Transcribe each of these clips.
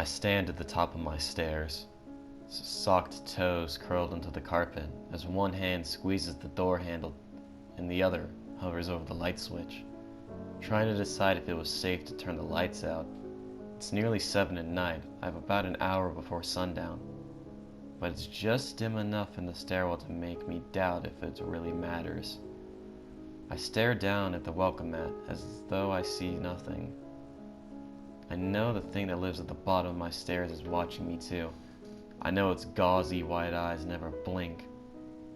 stand at the top of my stairs, socked toes curled into the carpet as one hand squeezes the door handle and the other hovers over the light switch, trying to decide if it was safe to turn the lights out. It's nearly 7 at night. I have about an hour before sundown, but it's just dim enough in the stairwell to make me doubt if it really matters. I stare down at the welcome mat as though I see nothing. I know the thing that lives at the bottom of my stairs is watching me too. I know its gauzy white eyes never blink,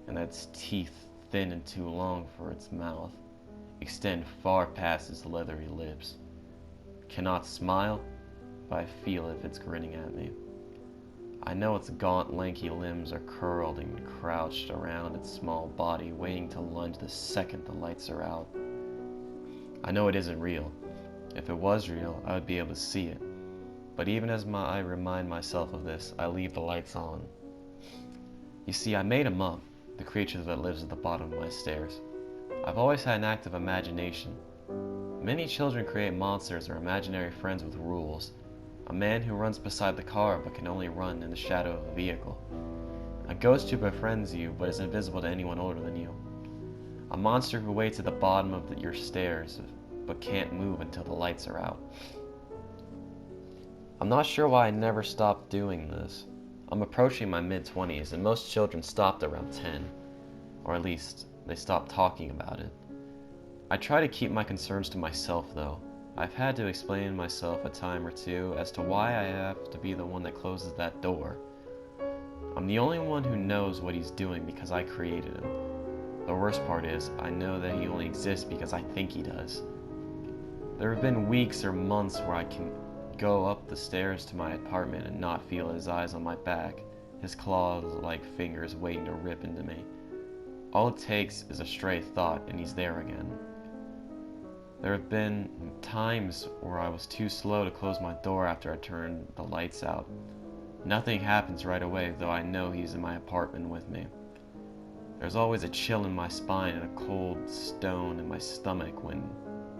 and that its teeth, thin and too long for its mouth, extend far past its leathery lips. Cannot smile, but I feel if it's grinning at me. I know its gaunt, lanky limbs are curled and crouched around its small body, waiting to lunge the second the lights are out. I know it isn't real. If it was real, I would be able to see it. But even as I remind myself of this, I leave the lights on. You see, I made him up, the creature that lives at the bottom of my stairs. I've always had an active imagination. Many children create monsters or imaginary friends with rules. A man who runs beside the car but can only run in the shadow of a vehicle. A ghost who befriends you but is invisible to anyone older than you. A monster who waits at the bottom of your stairs but can't move until the lights are out. I'm not sure why I never stopped doing this. I'm approaching my mid-20s and most children stopped around 10, or at least they stopped talking about it. I try to keep my concerns to myself though. I've had to explain myself a time or two as to why I have to be the one that closes that door. I'm the only one who knows what he's doing because I created him. The worst part is, I know that he only exists because I think he does. There have been weeks or months where I can go up the stairs to my apartment and not feel his eyes on my back, his claws-like fingers waiting to rip into me. All it takes is a stray thought and he's there again. There have been times where I was too slow to close my door after I turned the lights out. Nothing happens right away, though I know he's in my apartment with me. There's always a chill in my spine and a cold stone in my stomach when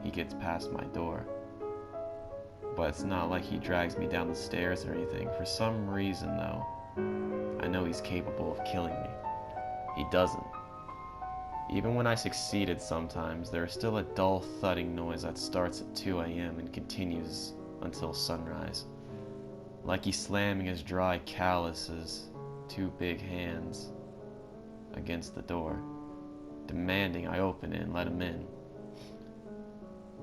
he gets past my door. But it's not like he drags me down the stairs or anything. For some reason, though, I know he's capable of killing me. He doesn't. Even when I succeeded sometimes, there is still a dull thudding noise that starts at 2 a.m. and continues until sunrise. Like he's slamming his dry calluses, 2 big hands, against the door, demanding I open it and let him in.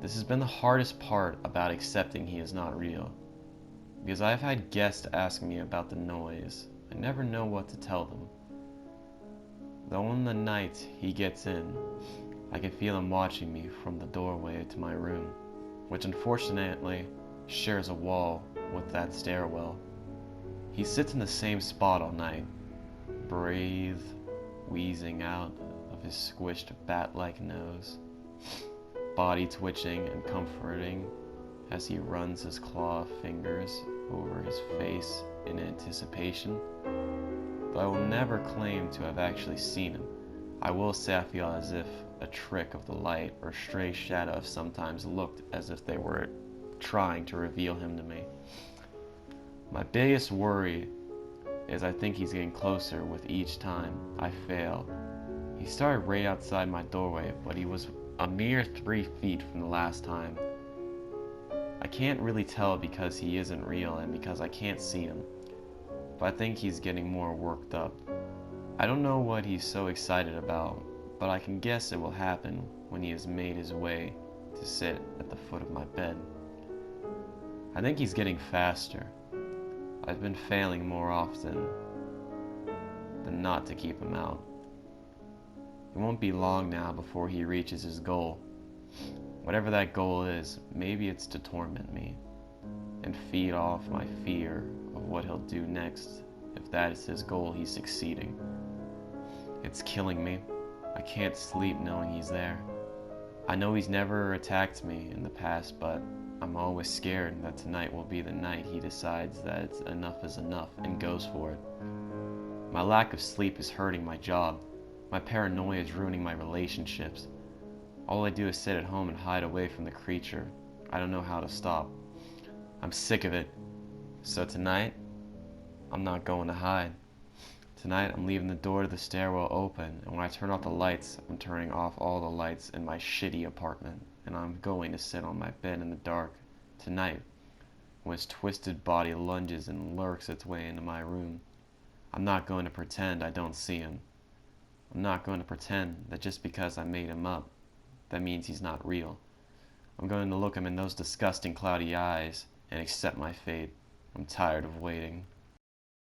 This has been the hardest part about accepting he is not real, because I've had guests ask me about the noise. I never know what to tell them. Though on the night he gets in, I can feel him watching me from the doorway to my room, which unfortunately shares a wall with that stairwell. He sits in the same spot all night, breathe, wheezing out of his squished bat-like nose, body twitching and comforting as he runs his claw fingers over his face in anticipation. Though I will never claim to have actually seen him, I will say I feel as if a trick of the light or stray shadow sometimes looked as if they were trying to reveal him to me. My biggest worry is I think he's getting closer with each time I fail. He started right outside my doorway, but he was a mere 3 feet from the last time. I can't really tell because he isn't real and because I can't see him. But I think he's getting more worked up. I don't know what he's so excited about, but I can guess it will happen when he has made his way to sit at the foot of my bed. I think he's getting faster. I've been failing more often than not to keep him out. It won't be long now before he reaches his goal. Whatever that goal is, maybe it's to torment me and feed off my fear of what he'll do next. If that is his goal, he's succeeding. It's killing me. I can't sleep knowing he's there. I know he's never attacked me in the past, but I'm always scared that tonight will be the night he decides that enough is enough and goes for it. My lack of sleep is hurting my job. My paranoia is ruining my relationships. All I do is sit at home and hide away from the creature. I don't know how to stop. I'm sick of it. So tonight, I'm not going to hide. Tonight, I'm leaving the door to the stairwell open, and when I turn off the lights, I'm turning off all the lights in my shitty apartment, and I'm going to sit on my bed in the dark tonight, when his twisted body lunges and lurks its way into my room. I'm not going to pretend I don't see him. I'm not going to pretend that just because I made him up, that means he's not real. I'm going to look him in those disgusting cloudy eyes and accept my fate. I'm tired of waiting.